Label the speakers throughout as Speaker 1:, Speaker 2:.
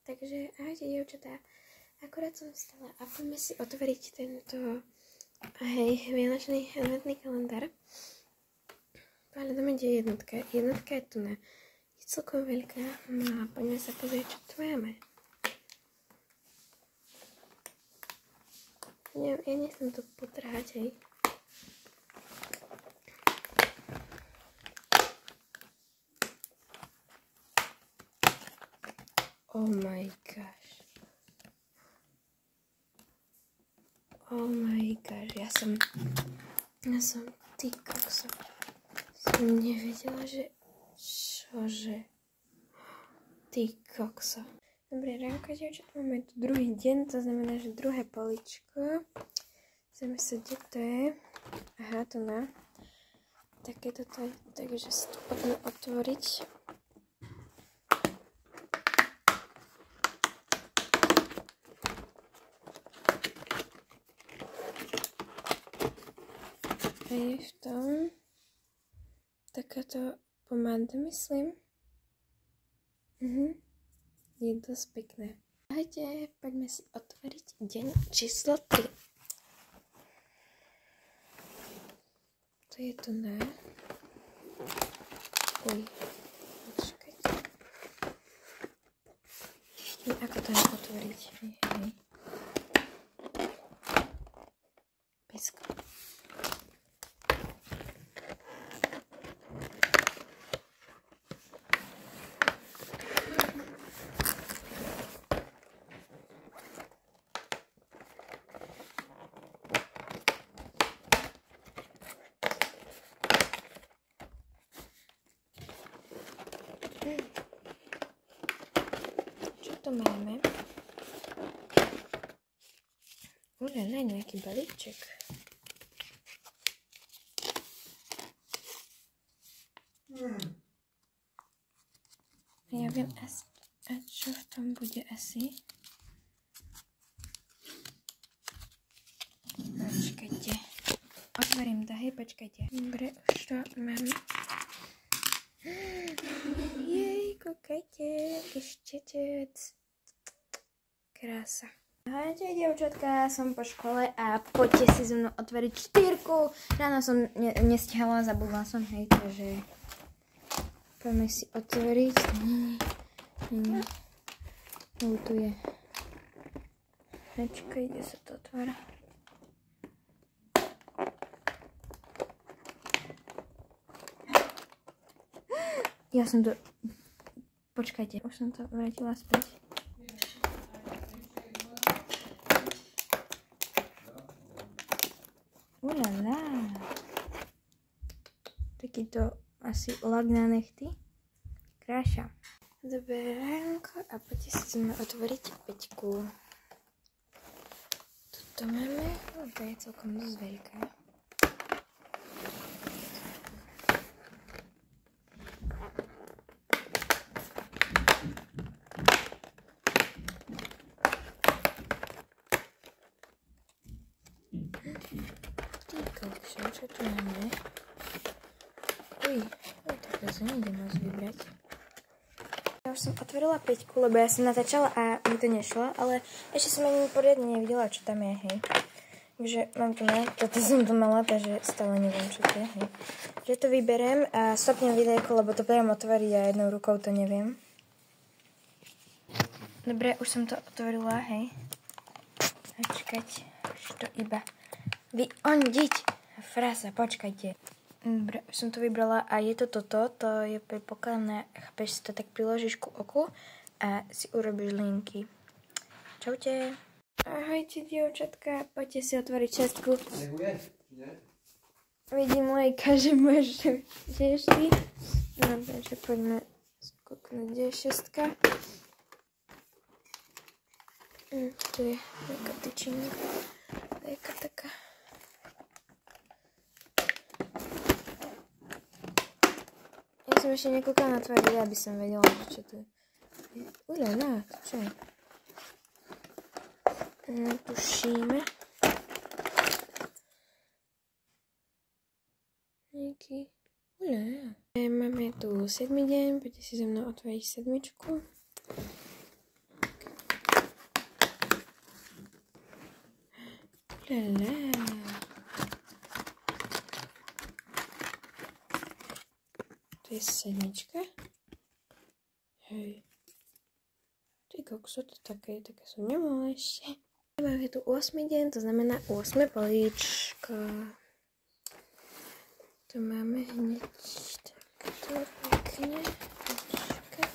Speaker 1: Takže ahojte dievčatá, akurát som vstala a poďme si otvoriť tento vianočný adventný kalendár. Hľadáme, kde je jednotka. Jednotka je tu na. Je celkom veľká, no a poďme sa pozrieť, čo tu máme. Ja nechcem to potrhať, hej. Oh my gosh. Oh my gosh. Ja som ty kokso. Som nevedela, že čože. Ty kokso. Dobré ránko, dievčat. Máme tu druhý deň, to znamená, že druhé poličko. Chceme sa, kde to je. Aha, to na. Takéto to je, takže si to poďme otvoriť. A je v tom takáto pomáda, myslím. Je dosť pekné. Ahojte, poďme si otvoriť deň číslo 3. To je tu na. Počkajte. Ako to otvoriť? Hej. Pesko. Čo tu máme? Uľa, nejaký balíček. Ja viem asi, a čo v tom bude asi? Počkajte. Otvorím to, hej, počkajte. Dobre, už to mám. Jej, kúkajte, ešte krása. Ahojte, dievčatka, som po škole a poďte si so mnou otvoriť 4. Ráno som nestihala, zabudla som, hej, takže poďme si otvoriť. Tu je. Počkaj, kde sa to otvára? Ja som to... Počkajte, už som to vrátila späť. Ulala. Takýto asi lak na nechty. Kráša. Dobré ránko a poďte si chceme otvoriť 5. Tuto máme, to je celkom dosť veľká. Čo tu máme? Takhle sa nejde môcť vybrať. Ja už som otvorila 5, lebo ja som natáčala a mi to nešlo, ale ešte som ani poriadne nevidela, čo tam je, hej. Takže mám tu na, toto som tu mala, takže stále neviem, čo to je, hej. Že to vyberiem a stopnem videjko, lebo to budem otvoriť a jednou rukou to neviem. Dobre, už som to otvorila, hej. Počkať, už to iba vyondiť. Frása, počkajte. Dobre, už som to vybrala a je to toto. To je predpokladné, chápeš, si to tak priložíš ku oku a si urobíš linky. Čaute. Ahojte, dievčatka, poďte si otvoriť 6. Vidím Lejka, že môžeš ešte. No, takže poďme skúknuť, kde je 6. Tu je taká tyčinka. Taká. Ja som ešte nekúkala na tvoje videa, aby som vedela, čo tu je. Uľa, čo je? Tušíme. Nejaký... Uľa. Máme tu 7. deň, poďte si so mnou otvoriť 7. Ulala. To je sedmička. Hej. Ty kokso, to také som nemala ešte. Máme tu 8. deň, to znamená 8. políčko. Tu máme hneď takto pekne. Počkať.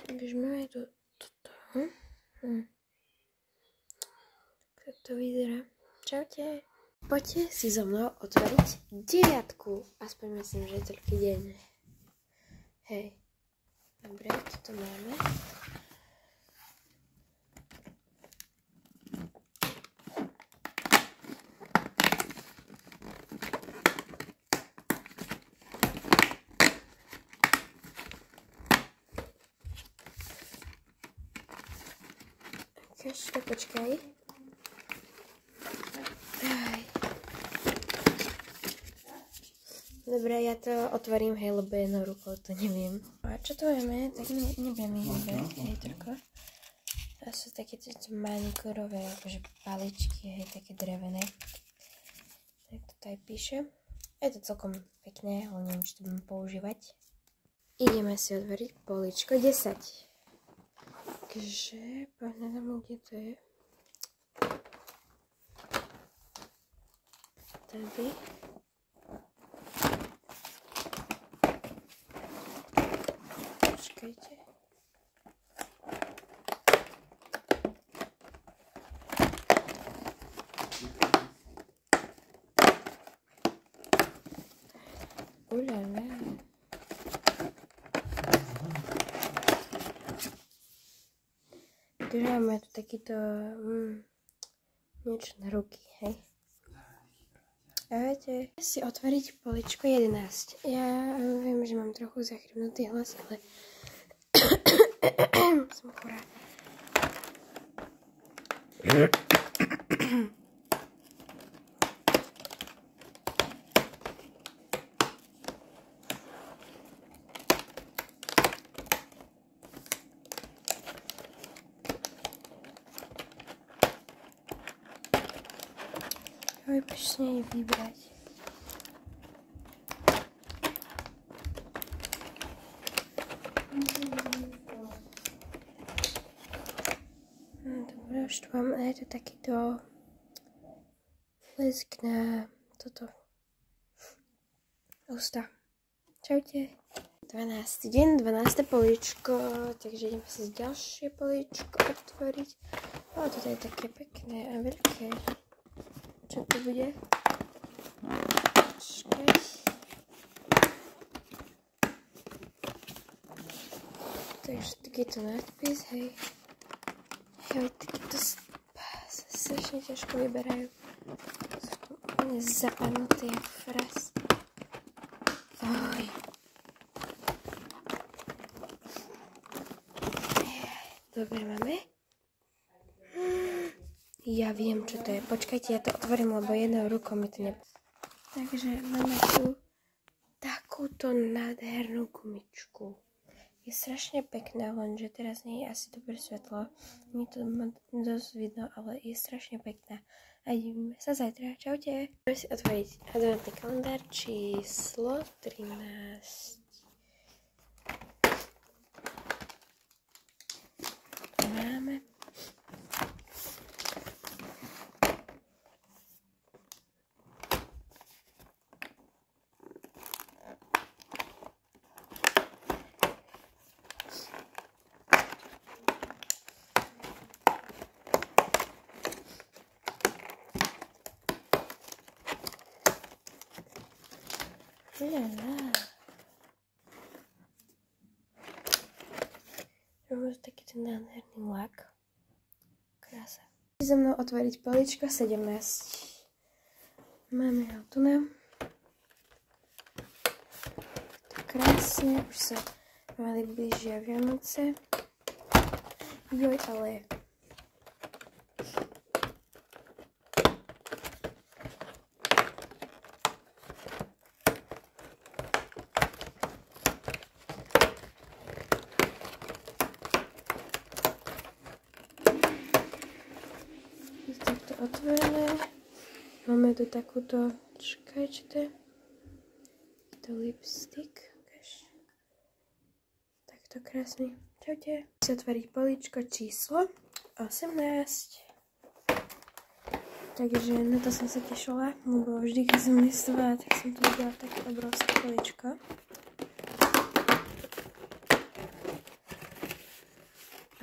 Speaker 1: Takže máme tu toto. Tak to vyzerá. Čaute. Poďte si so mnou otvoriť 9. Aspoň myslím, že je toľký deň. Hej. Dobre, toto máme. Ešte počkaj. Dobre, ja to otvorím, hej, lebo jednou rukou to neviem. A čo to máme? Tak nebudem ich vybrať, hej, toľko. To sú také manikúrové, akože paličky, hej, také drevené. Tak to tady píše. Je to celkom pekné, ale neviem, či to budem používať. Ideme si otvoriť poličko 10. Takže pohľadám, kde to je. Tady. Počkajte. Ulala. Takže máme tu takýto niečo na ruky, hej. Ahojte. Si otvoriť poličko 11. Ja viem, že mám trochu zachrybnutý hlas, ale som chorá. Vypšne vybrať. Dobre, už tu mám aj to takýto lesk na toto ústa. Čaute. 12. deň, 12. políčko, takže ideme si ďalšie políčko otvoriť. O, toto je také pekné a veľké. Čo to bude? Počkaj. Takže takýto nadpis, hej. Hej, takýto sa strašne ťažko vyberajú. Sú tu úplne zapadnuté jak fras. Oj. Dobre, máme. Ja viem, čo to je. Počkajte, ja to otvorím, lebo jednou rukou mi to Takže máme tu takúto nádhernú gumičku. Je strašne pekná, lenže teraz nie je asi dobré svetlo. Nie to dosť vidno, ale je strašne pekná. A vidíme sa zajtra. Čaute. Budeme si otvoriť adventný kalendár číslo 13. To máme. Ulala. Máme taký ten nádherný lak. Krása. Za mnou otvoriť poličko 17. Máme ho tu na. To krásne. Už sa mali blížia Vianoce. Joj, ale... Takto otvorené. Máme tu takúto, čakaj, čo to je? To lipstick. Takto krásny. Čaute. Chcem otvoriť políčko číslo 18. Takže na to som sa tešila, lebo vždy, keď som listovala, tak som tu videla také obrovské políčko.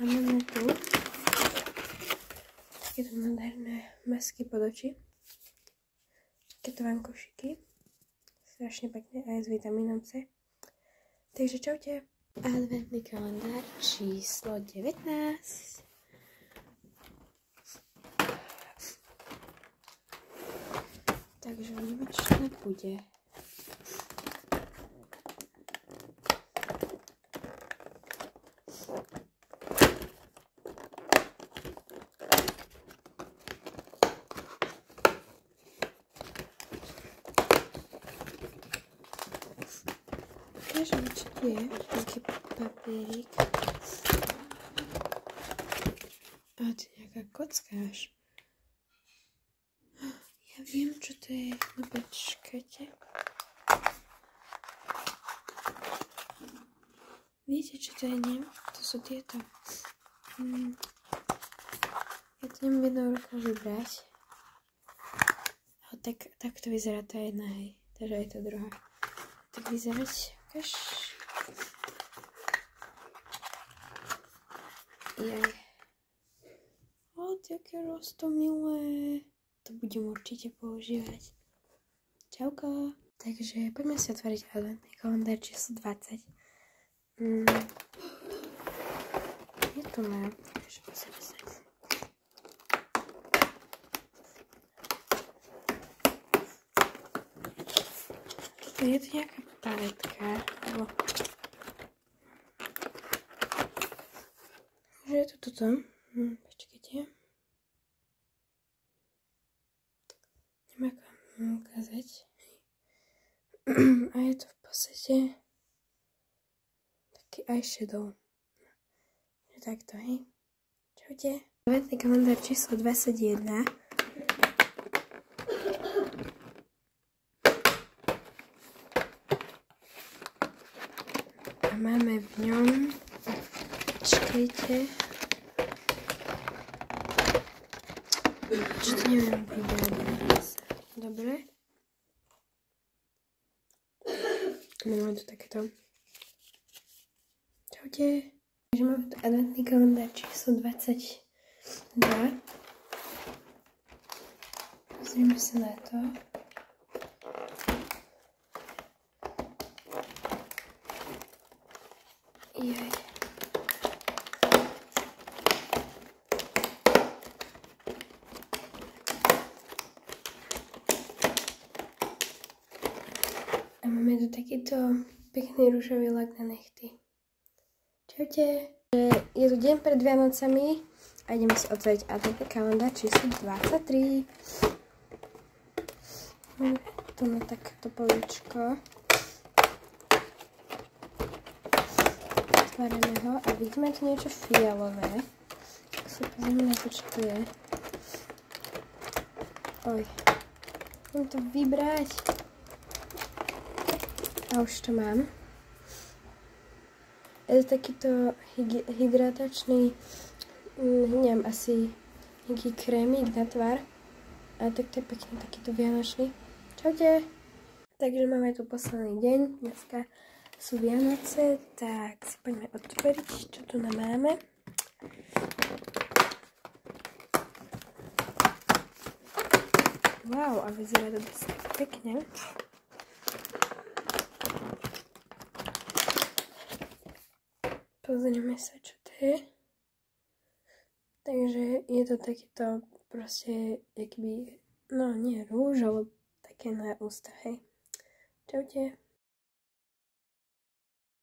Speaker 1: A máme tu takéto nádherné masky pod oči. Takéto vankušiky. Strašne pekné aj s vitamínom C. Takže čaute. Adventný kalendár číslo 19. Takže uvidíme, čo to bude. Ukážem, čo tu je. Taký papierik. A to je nejaká kocka až. Ja viem, čo to je. No počkajte. Viete, čo to je, nie? To sú tieto. Ja to neviem jednou rukou vybrať. Ale tak to vyzerá tá jedna, hej. Takže aj tá druhá. Tak vyzerať. Ukáž. Jaj. O, také roztomilé. To budem určite používať. Čauko. Takže poďme si otvoriť adventný kalendár číslo 20. Je to mám. Je to nejaká paletka. Že je to toto. Počkajte. Neviem, ako vám ukázať. A je to v podstate taký eyeshadow. Že takto, hej. Čaute. Adventný kalendár číslo 21. A máme v ňom, počkajte, čo to neviem vybrať. Dobre. Máme tu takéto. Čaute. Takže máme tu adventný kalendár číslo 22. Pozrieme sa na to. Jaj. A máme tu takýto pekný ružový lak na nechty. Čaute. Je tu deň pred Vianocami a ideme si otvoriť adventný kalendár číslo 23. Máme tu na takéto políčko. Otvárame ho a vidíme tu niečo fialové. Tak sa pozrieme na to, čo to je. Oj. Chcem to vybrať. A už to mám. Je to takýto hydratačný, neviem, asi nejaký krémik na tvár. A tak to je pekný, takýto vianočný. Čaute. Takže máme tu posledný deň. Dneska sú Vianoce, tak si poďme otvoriť, čo tu máme. Wow, a vyzerá to dosť pekne. Pozrieme sa, čo to je. Takže je to takýto proste, jakby, no nie rúž, ale také na ústa, hej. Čaute.